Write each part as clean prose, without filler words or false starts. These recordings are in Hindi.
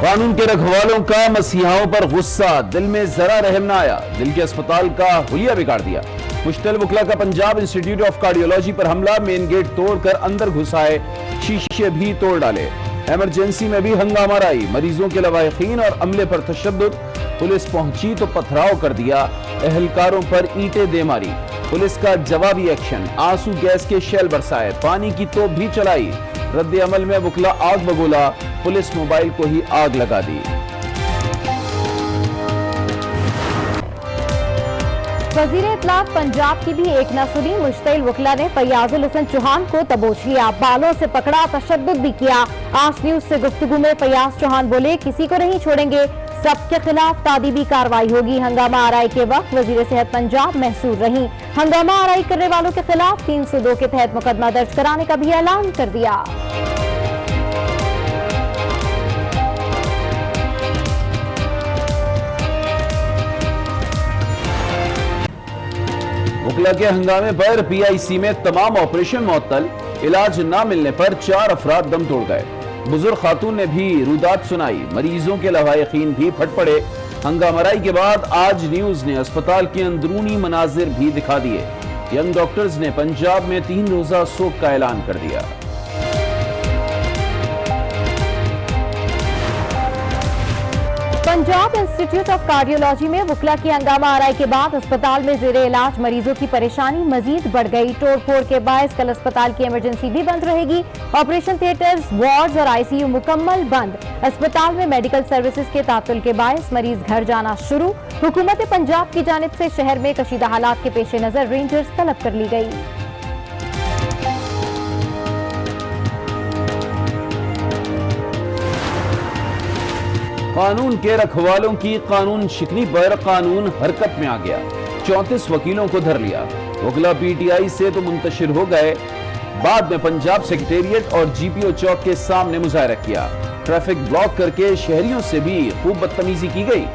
कानून के रखवालों का मसीहाओं पर गुस्सा, दिल में जरा रहम ना आया, दिल के अस्पताल का हुलिया बिगाड़ दिया। मुश्तल वकला का पंजाब इंस्टीट्यूट ऑफ कार्डियोलॉजी पर हमला, मेन गेट तोड़कर अंदर घुसाए, शीशे भी तोड़ डाले। इमरजेंसी में भी हंगामाराई, मरीजों के लवाहिकीन और अमले पर तशद्दुद। पुलिस पहुंची तो पथराव कर दिया, एहलकारों पर ईंटें दे मारी। पुलिस का जवाबी एक्शन, आंसू गैस के शेल बरसाए, पानी की तोप भी चलाई। रद्द अमल में वकला आग बगोला, पुलिस मोबाइल को ही आग लगा दी। वजीर इत्तलात पंजाब की भी एक न सुनी, मुश्तइल वकला ने फैयाजुल हसन चौहान को दबोच लिया, बालों से पकड़ा, तशद्दुद भी किया। आज न्यूज से गुफ्तगू में फैयाज चौहान बोले, किसी को नहीं छोड़ेंगे, सबके खिलाफ तादीबी कार्रवाई होगी। हंगामा आराई के वक्त वजीर सेहत पंजाब महसूर रही, हंगामा आराई करने वालों के खिलाफ 302 के तहत मुकदमा दर्ज कराने का भी ऐलान कर दिया। वकला के हंगामे पर पीआईसी में तमाम ऑपरेशन मुअत्तल, इलाज न मिलने पर 4 अफराद दम तोड़ गए। बुजुर्ग खातून ने भी रुदात सुनाई, मरीजों के लवाहिकीन भी फट पड़े। हंगामाराई के बाद आज न्यूज ने अस्पताल के अंदरूनी मनाजिर भी दिखा दिए। यंग डॉक्टर्स ने पंजाब में 3 रोजा शोक का ऐलान कर दिया। पंजाब इंस्टीट्यूट ऑफ कार्डियोलॉजी में वकला की हंगामा आराई के बाद अस्पताल में जेरे इलाज मरीजों की परेशानी मजीद बढ़ गई। तोड़ फोड़ के बायस कल अस्पताल की इमरजेंसी भी बंद रहेगी। ऑपरेशन थिएटर्स, वार्ड्स और आईसीयू मुकम्मल बंद। अस्पताल में मेडिकल सर्विसेज के तातुल के बायस मरीज घर जाना शुरू। हुकूमत पंजाब की जानिब से शहर में कशीदा हालात के पेश नजर रेंजर्स तलब कर ली गई। कानून के रखवालों की कानून शिकनी पर कानून हरकत में आ गया, 34 वकीलों को धर लिया। वकला पीटीआई से तो मुंतशिर हो गए, बाद में पंजाब सेक्रेटेरिएट और जीपीओ चौक के सामने मुजाहरा किया। ट्रैफिक ब्लॉक करके शहरियों से भी खूब बदतमीजी की गई।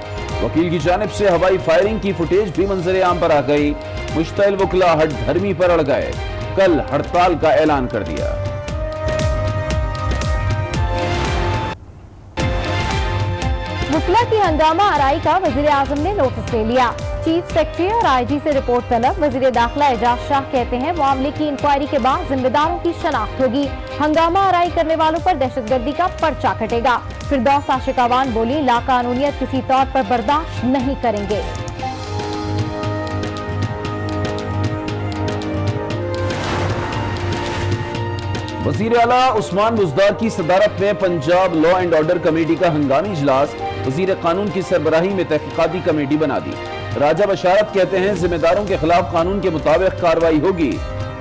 वकील की जानिब से हवाई फायरिंग की फुटेज भी मंजरे आम पर आ गई। मुश्तइल वकला हठधर्मी पर अड़ गए, कल हड़ताल का ऐलान कर दिया। वकला की हंगामा आराई का वजीर आजम ने नोटिस ले लिया। चीफ सेक्रेटरी और आईजी से रिपोर्ट तलब। वजीर दाखिला एजाज शाह कहते हैं, मामले की इंक्वायरी के बाद जिम्मेदारों की शनाख्त होगी। हंगामा आराई करने वालों पर दहशतगर्दी का पर्चा कटेगा। फिरदौस आशिकावान बोली, लाकानूनियत किसी तौर पर बर्दाश्त नहीं करेंगे। वजीर आला उस्मान बुज़दार की सदारत में Punjab law and order committee का हंगामी इजलास, वजीर कानून की सरबराही में तहकीकाती कमेटी बना दी। राजा बशारत कहते हैं, जिम्मेदारों के खिलाफ कानून के मुताबिक कार्रवाई होगी,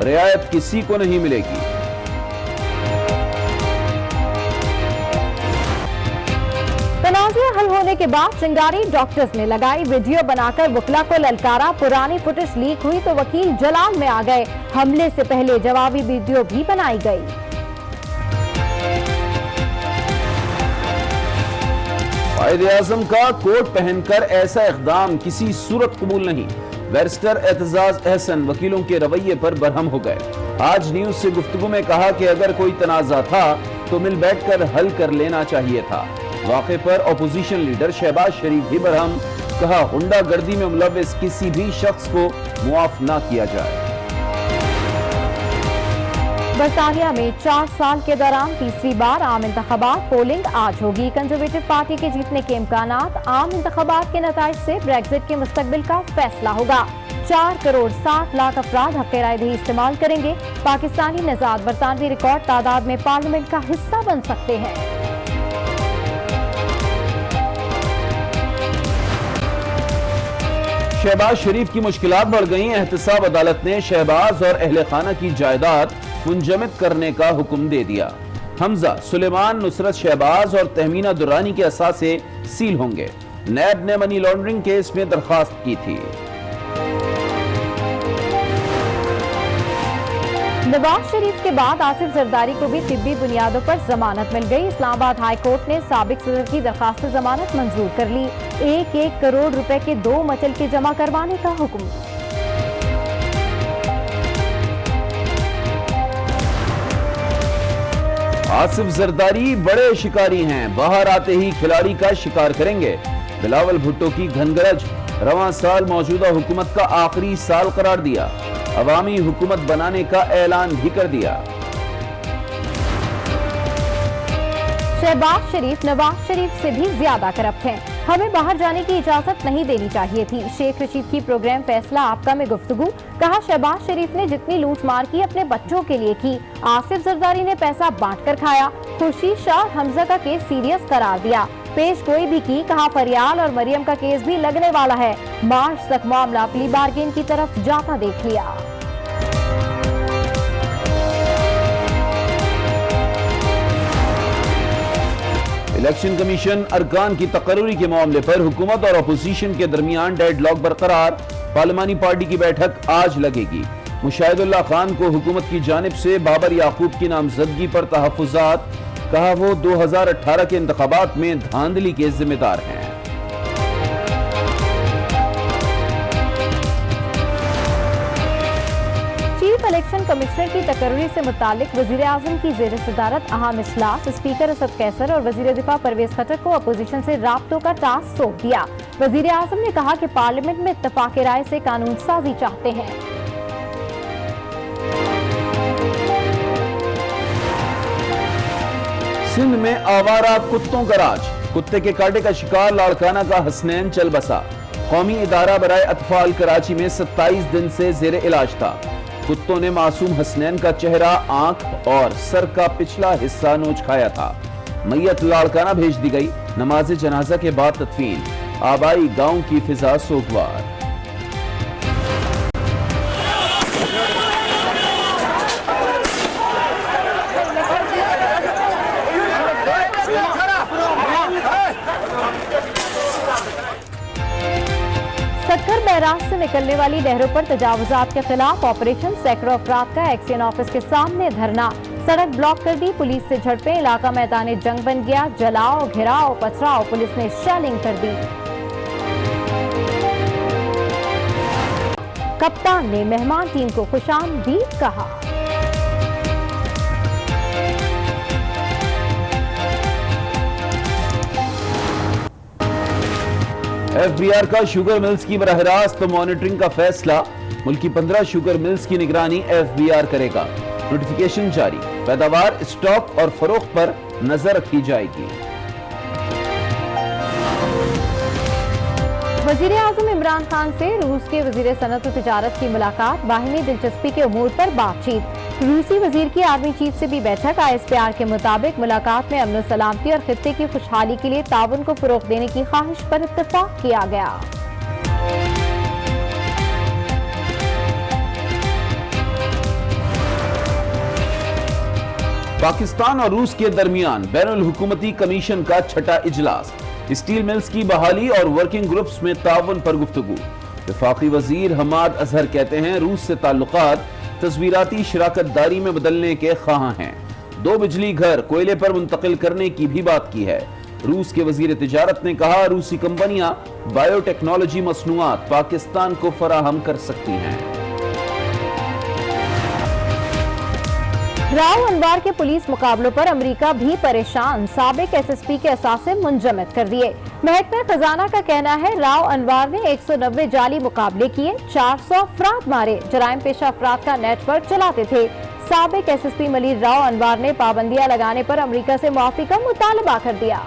रियायत किसी को नहीं मिलेगी। तनाज़ा हल होने के बाद चिंगारी डॉक्टर्स ने लगाई, वीडियो बनाकर वकला को ललकारा। पुरानी फुटेज लीक हुई तो वकील जलाल में आ गए। हमले से पहले जवाबी वीडियो भी बनाई गई। कायदे आज़म का कोट पहनकर ऐसा इक़दाम किसी सूरत कबूल नहीं। बैरिस्टर एतजाज अहसन वकीलों के रवैये पर बरहम हो गए। आज न्यूज से गुफ्तगू में कहा कि अगर कोई तनाज़ा था तो मिल बैठकर हल कर लेना चाहिए था। वाक़े पर अपोजिशन लीडर शहबाज शरीफ भी बरहम, कहा गुंडागर्दी में मुलव्विस किसी भी शख्स को मुआफ न किया जाए। बरतानिया में 4 साल के दौरान तीसरी बार आम इंतखाबात, पोलिंग आज होगी। कंजर्वेटिव पार्टी के जीतने के इम्कानात। आम इंतखाबात के नताइज से ब्रेक्जिट के मुस्तकबिल का फैसला होगा। 4 करोड़ 60 लाख अफराद हक़ राय दही इस्तेमाल करेंगे। पाकिस्तानी नजाद बरतानवी रिकॉर्ड तादाद में पार्लियामेंट का हिस्सा बन सकते हैं। शहबाज शरीफ की मुश्किलात बढ़ गई। एहतसाब अदालत ने शहबाज और अहले खाना की जायदाद मुंजमद करने का हुक्म दे दिया। हमजा, सुलेमान, नुसरत शहबाज और तहमीना दुरानी के असासे सील होंगे। नैब ने मनी लॉन्ड्रिंग केस में दरखास्त की थी। नवाज शरीफ के बाद आसिफ जरदारी को भी तिब्बी बुनियादों पर जमानत मिल गई। इस्लामाबाद हाई कोर्ट ने साबिक सदर की दरखास्त जमानत मंजूर कर ली। 1-1 करोड़ रुपए के 2 मचल के जमा करवाने का हुक्म। आसिफ जरदारी बड़े शिकारी हैं, बाहर आते ही खिलाड़ी का शिकार करेंगे। बिलावल भुट्टो की घनगरज, रवां साल मौजूदा हुकूमत का आखिरी साल करार दिया, अवामी हुकूमत बनाने का ऐलान भी कर दिया। शहबाज शरीफ नवाज शरीफ से भी ज्यादा करप्ट हैं। हमें बाहर जाने की इजाजत नहीं देनी चाहिए थी। शेख रशीद की प्रोग्राम फैसला आपका में गुफ्तगू, कहा शहबाज शरीफ ने जितनी लूट मार की अपने बच्चों के लिए की, आसिफ जरदारी ने पैसा बांट कर खाया। खुर्शीद शाह हमजा का केस सीरियस करार दिया, पेश गोई भी की, कहा फरियाल और मरियम का केस भी लगने वाला है। मार्च तक मामला प्ली बार्गेन की तरफ जाता देख लिया। इलेक्शन कमीशन अरकान की तकर्री के मामले पर हुकूमत और अपोजिशन के दरमियान डेडलॉक बरकरार, पार्लिमानी पार्टी की बैठक आज लगेगी। मुशाहिदुल्लाह खान को हुकूमत की जानिब से बाबर याकूब की नामजदगी पर तहफ्फुजात, कहा वो 2018 के इंतखाबात में धांधली के जिम्मेदार हैं। चीफ इलेक्शन कमिश्नर की तकर्री से मुतालिक वजीर आजम की जेर सदारत अहम इजलास, स्पीकर असद कैसर और वजीर दिफा परवेज खट्टर को अपोजिशन से राब्तों का टास्क सौंप दिया। वजीर आजम ने कहा कि पार्लियामेंट में इत्तफाक राय से कानून साजी चाहते हैं। सिंध में आवारा कुत्तों का राज, कुत्ते के कांटे का शिकार लाड़काना का हसनैन चल बसा। कौमी इदारा बराए अतफाल कराची में 27 दिन से जेर इलाज था। कुत्तों ने मासूम हसनैन का चेहरा, आंख और सर का पिछला हिस्सा नोच खाया था। मैयत लाड़काना भेज दी गई। नमाज जनाजा के बाद तदफीन, आबाई गांव की फिजा सोगवार। सक्कर बैराज से निकलने वाली नहरों पर तजावुजात के खिलाफ ऑपरेशन, सैकड़ों अफराद का एक्सियन ऑफिस के सामने धरना, सड़क ब्लॉक कर दी, पुलिस से झड़पें, इलाका मैदान जंग बन गया, जलाओ घिराओ पथराओ, पुलिस ने शेलिंग कर दी। कप्तान ने मेहमान टीम को खुशामदीद कहा। एफबीआर का शुगर मिल्स की बराह रास्त मॉनिटरिंग का फैसला, मुल्की 15 शुगर मिल्स की निगरानी एफबीआर करेगा। नोटिफिकेशन जारी, पैदावार, स्टॉक और फरोख्त पर नजर रखी जाएगी। वजीर आजम इमरान खान से रूस के वजीर सनत और तिजारत की मुलाकात, बाहिमी दिलचस्पी के उमूर पर बातचीत। रूसी वजीर की आर्मी चीफ से भी बैठक, आईएसपीआर के मुताबिक मुलाकात में अमन सलामती और खित्ते की खुशहाली के लिए ताउन को फरोग देने की ख्वाहिश पर इत्तफाक किया गया। पाकिस्तान और रूस के दरमियान बैनुल हुकूमती कमीशन का छठा इजलास, स्टील मिल्स की बहाली और वर्किंग ग्रुप्स में ताउन पर गुफ्तगू। वफाकी वजीर हमाद अजहर कहते हैं रूस से ताल्लुकात तस्वीराती शराकतदारी में बदलने के ख्वाह हैं। 2 बिजली घर कोयले पर मुंतकिल करने की भी बात की है। रूस के वजीर तिजारत ने कहा रूसी कंपनियां बायोटेक्नोलॉजी मसनूआत पाकिस्तान को फराहम कर सकती हैं। राव अनवार के पुलिस मुकाबलों पर अमेरिका भी परेशान, साबिक एसएसपी के असासे मुंजमद कर दिए। महकमा खजाना का कहना है राव अनवार ने 190 जाली मुकाबले किए, 400 अफराद मारे, जराइम पेशा अफराद का नेटवर्क चलाते थे। साबिक एसएसपी मलिर राव अनवार ने पाबंदियां लगाने पर अमेरिका से मुआफी का मुतालबा कर दिया।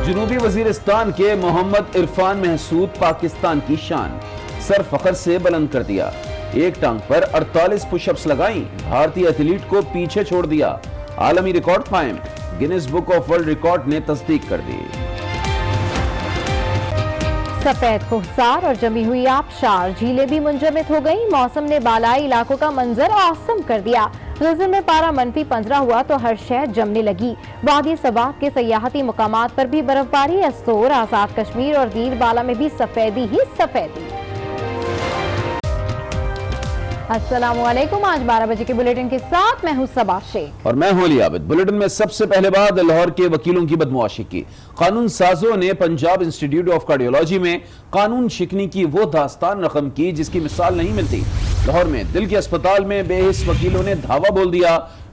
जनूबी वजीरिस्तान के मोहम्मद इरफान महसूद पाकिस्तान की शान, सर फखर से बुलंद कर दिया। एक टांग पर 48 पुशअप्स लगाई, भारतीय एथलीट को पीछे छोड़ दिया। आलमी रिकॉर्ड कायम, Guinness book of world record ने तस्दीक कर दी। सफेद कोहसार और जमी हुई आबशार, झीलें भी मुंजमद हो गई। मौसम ने बालाई इलाकों का मंजर औसम कर दिया। गजल में पारा -15 हुआ तो हर शहर जमने लगी। वादी सबाह के सयाहती मुकामात पर भी बर्फबारी, असोर, आजाद कश्मीर और दीर बाला में भी सफेदी ही सफेदी। अस्सलामुअलैकुम, आज 12 बजे के बुलेटिन के साथ मैं हूं सबा शेख और मैं हूं अली आबिद। बुलेटिन में सबसे पहले बात लाहौर के वकीलों की बदमाशी की। कानून साजों ने पंजाब इंस्टीट्यूट ऑफ कार्डियोलॉजी में कानून शिकनी की वो दास्तान रकम की जिसकी मिसाल नहीं मिलती। लाहौर में दिल के अस्पताल में बेहिस वकीलों ने धावा बोल दिया।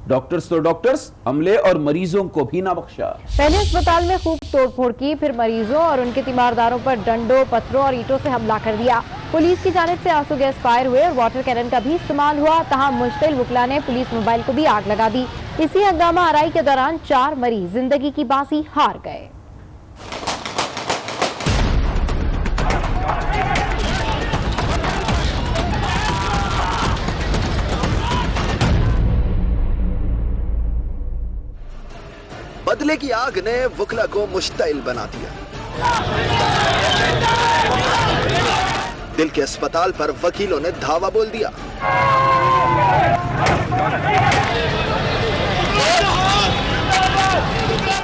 डॉक्टर्स तो डॉक्टर्स, अमले और मरीजों को भी ना बख्शा। पहले अस्पताल में खूब तोड़फोड़ की, फिर मरीजों और उनके तीमारदारों पर डंडों, पत्थरों और ईंटों से हमला कर दिया। पुलिस की जानिब से आंसू गैस फायर हुए और वाटर कैनन का भी इस्तेमाल हुआ। तहां मुश्तिल वकला ने पुलिस मोबाइल को भी आग लगा दी। इसी हंगामा आराई के दौरान 4 मरीज जिंदगी की बाजी हार गए। बदले की आग ने वकला को मुश्तिल बना दिया। दिल के अस्पताल पर वकीलों ने धावा बोल दिया।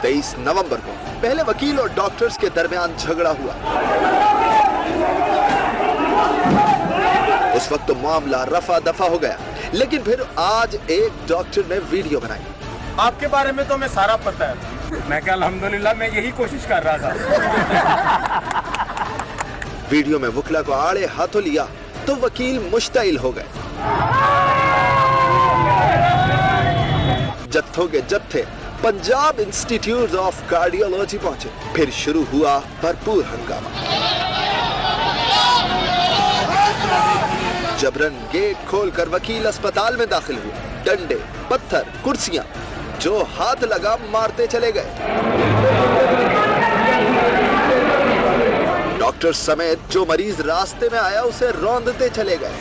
तेईस नवंबर को पहले वकील और डॉक्टर्स के दरमियान झगड़ा हुआ। उस वक्त तो मामला रफा दफा हो गया, लेकिन फिर आज एक डॉक्टर ने वीडियो बनाई। आपके बारे में तो हमें सारा पता है। मैं क्या, अल्हम्दुलिल्लाह मैं यही कोशिश कर रहा था। वीडियो में वकला को आड़े हाथों लिया तो वकील मुश्तिल हो गए। जत्थों के जत्थे पंजाब इंस्टीट्यूट ऑफ कार्डियोलॉजी पहुंचे। फिर शुरू हुआ भरपूर हंगामा। जबरन गेट खोलकर वकील अस्पताल में दाखिल हुए। डंडे, पत्थर, कुर्सियां जो हाथ लगा मारते चले गए। डॉक्टर समेत जो मरीज रास्ते में आया उसे रौंदते चले गए।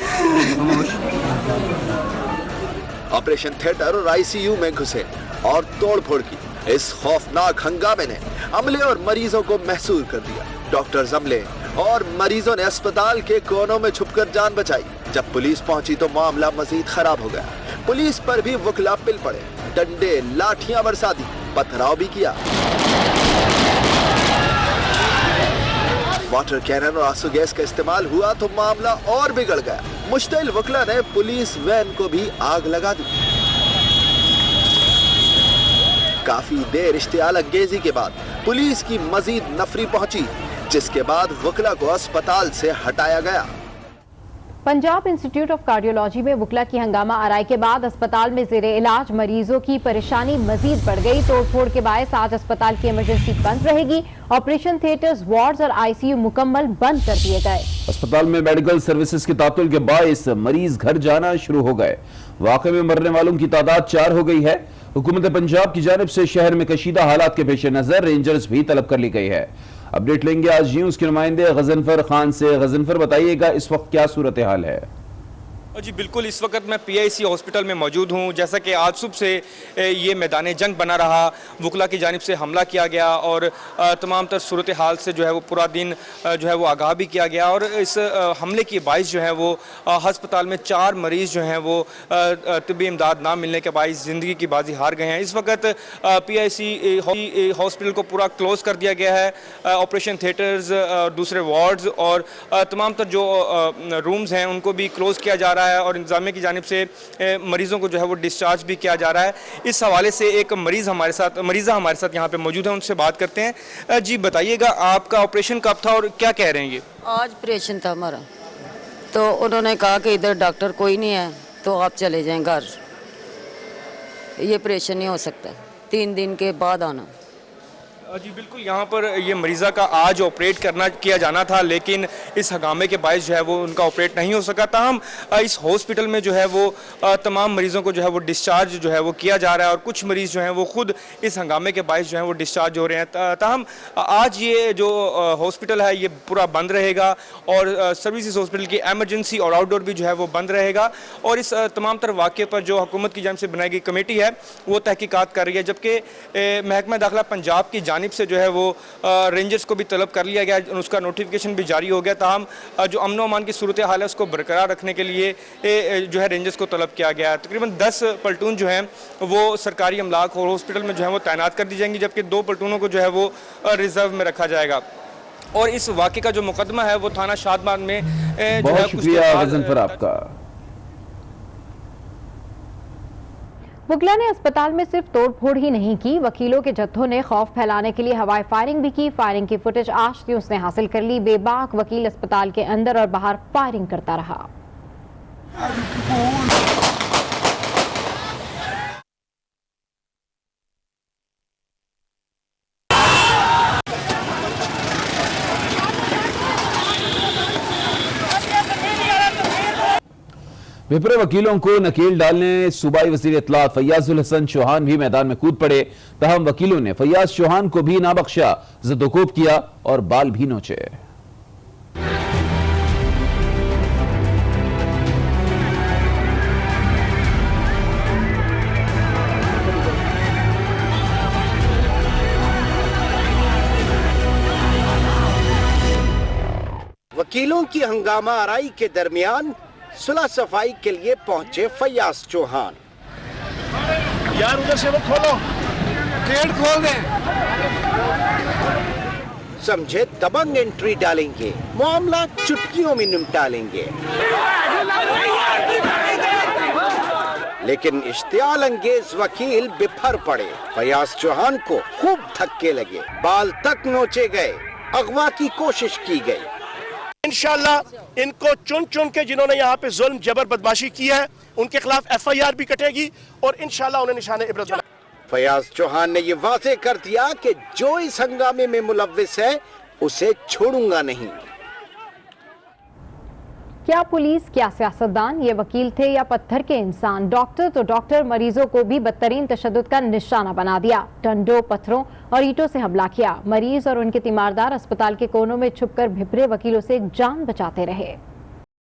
ऑपरेशन थिएटर और आईसीयू में घुसे और तोड़फोड़ की। इस खौफनाक हंगामे ने अमले और मरीजों को महसूर कर दिया। डॉक्टर्स, अमले और मरीजों ने अस्पताल के कोनों में छुपकर जान बचाई। जब पुलिस पहुंची तो मामला मजीद खराब हो गया। पुलिस पर भी वकला पिल पड़े। डंडे, लाठियां बरसा दी, पथराव भी किया। वाटर कैनन और आंसू गैस का इस्तेमाल हुआ तो मामला और बिगड़ गया। मुश्तिल वकला ने पुलिस वैन को भी आग लगा दी। काफी देर इश्तियाल अंगेजी के बाद पुलिस की मजीद नफरी पहुंची, जिसके बाद वकला को अस्पताल से हटाया गया। पंजाब इंस्टीट्यूट ऑफ कार्डियोलॉजी में वकला की हंगामा आराई के बाद अस्पताल में जेरे इलाज मरीजों की परेशानी मजीद बढ़ गई। तोड़फोड़ के बायस आज अस्पताल की इमरजेंसी बंद रहेगी। ऑपरेशन थिएटर्स, वार्ड्स और आईसीयू मुकम्मल बंद कर दिए गए। अस्पताल में मेडिकल सर्विसेज की तातुल के बायस मरीज घर जाना शुरू हो गए। वाकई में मरने वालों की तादाद 4 हो गई है। हुकूमत पंजाब की जानिब से शहर में कशीदा हालात के पेश नजर रेंजर्स भी तलब कर ली गई है। अपडेट लेंगे आज न्यूज़ के नुमाइंदे गजनफर खान से। गजनफर, बताइएगा इस वक्त क्या सूरत हाल है? जी बिल्कुल, इस वक्त मैं पीआईसी हॉस्पिटल में मौजूद हूँ। जैसा कि आज सुबह से ये मैदान जंग बना रहा, वकला की जानिब से हमला किया गया और तमाम तर सूरत हाल से जो है वो पूरा दिन जो है वो आगाह भी किया गया। और इस हमले की बाइस जो है वो हस्पताल में 4 मरीज़ जो हैं वो तिब्बी इमदाद ना मिलने के बाइस ज़िंदगी की बाजी हार गए हैं। इस वक्त पीआईसी हॉस्पिटल को पूरा क्लोज़ कर दिया गया है। ऑपरेशन थिएटर्स, दूसरे वार्ड्स और तमाम तर जो रूम्स हैं उनको भी क्लोज़ किया जा रहा है और इंतजामिया की जानिब से मरीजों को जो है वो डिस्चार्ज भी किया जा रहा है। इस हवाले से एक मरीज़ा हमारे साथ यहाँ पे मौजूद है, उनसे बात करते हैं। जी बताइएगा, आपका ऑपरेशन कब था और क्या कह रहे हैं ये? आज ऑपरेशन था हमारा, तो उन्होंने कहा कि इधर डॉक्टर कोई नहीं है तो आप चले जाएं घर, ये ऑपरेशन नहीं हो सकता, 3 दिन के बाद आना। जी बिल्कुल, यहाँ पर ये मरीज़ा का आज ऑपरेट किया जाना था, लेकिन इस हंगामे के बायस जो है वो उनका ऑपरेट नहीं हो सका। ताहम इस हॉस्पिटल में जो है वो तमाम मरीज़ों को जो है वो डिस्चार्ज जो है वो किया जा रहा है और कुछ मरीज़ जो हैं वो खुद इस हंगामे के बायस जो है वो डिस्चार्ज हो रहे हैं। ताहम आज ये जो हॉस्पिटल है ये पूरा बंद रहेगा और सर्विसेज हॉस्पिटल की एमरजेंसी और आउटडोर भी जो है वो बंद रहेगा। और इस तमाम तर वाक़े पर जो हुकूमत की जानिब से बनाई गई कमेटी है वो तहकीकात कर रही है, जबकि महकमा दाखिला पंजाब की जानिब से जो है वो रेंजर्स को भी तलब कर लिया गया, उसका नोटिफिकेशन भी जारी हो गया। ताहम जो अमन व अमान की सूरत हाल है उसको बरकरार रखने के लिए जो है रेंजर्स को तलब किया गया। तकरीबन 10 प्लाटून जो हैं वो सरकारी अमलाक और हॉस्पिटल में जो है वो तैनात कर दी जाएंगी, जबकि 2 प्लाटूनों को जो है वो रिजर्व में रखा जाएगा। और इस वाक़े का जो मुकदमा है वो थाना शादबाद में जो है शुक्रिया आपका। वकला ने अस्पताल में सिर्फ तोड़फोड़ ही नहीं की, वकीलों के जत्थों ने खौफ फैलाने के लिए हवाई फायरिंग भी की। फायरिंग की फुटेज आज न्यूज़ ने हासिल कर ली। बेबाक वकील अस्पताल के अंदर और बाहर फायरिंग करता रहा। विप्रो वकीलों को नकेल डालने सूबाई वजीर इत्तलात फैयाजुल हसन चौहान भी मैदान में कूद पड़े। तहम वकीलों ने फैयाज चौहान को भी ना बख्शा, ज़दोकोब किया और बाल भी नोचे। वकीलों की हंगामा आराई के दरमियान सुलह सफाई के लिए पहुंचे फैयाज चौहान। यार उधर से वो खोलो, गेट खोल दे। समझे दबंग एंट्री डालेंगे, मामला चुटकियों में निपटा लेंगे, लेकिन इश्तियाल अंगेज वकील बिफर पड़े। फैयाज चौहान को खूब धक्के लगे, बाल तक नोचे गए, अगवा की कोशिश की गई। इंशाल्लाह इनको चुन चुन के जिन्होंने यहाँ पे जुल्म जबर बदमाशी की है उनके खिलाफ FIR भी कटेगी और इंशाल्लाह उन्हें निशाने इबरत बना। फैयाज चौहान ने ये वाजे कर दिया कि जो इस हंगामे में मुलव्विस है उसे छोड़ूंगा नहीं। क्या पुलिस, क्या सियासतदान, ये वकील थे या पत्थर के इंसान? डॉक्टर तो डॉक्टर, मरीजों को भी बदतरीन तशद्दुद का निशाना बना दिया। डंडों, पत्थरों और ईंटों से हमला किया। मरीज और उनके तीमारदार अस्पताल के कोनों में छुपकर भिपरे वकीलों से जान बचाते रहे।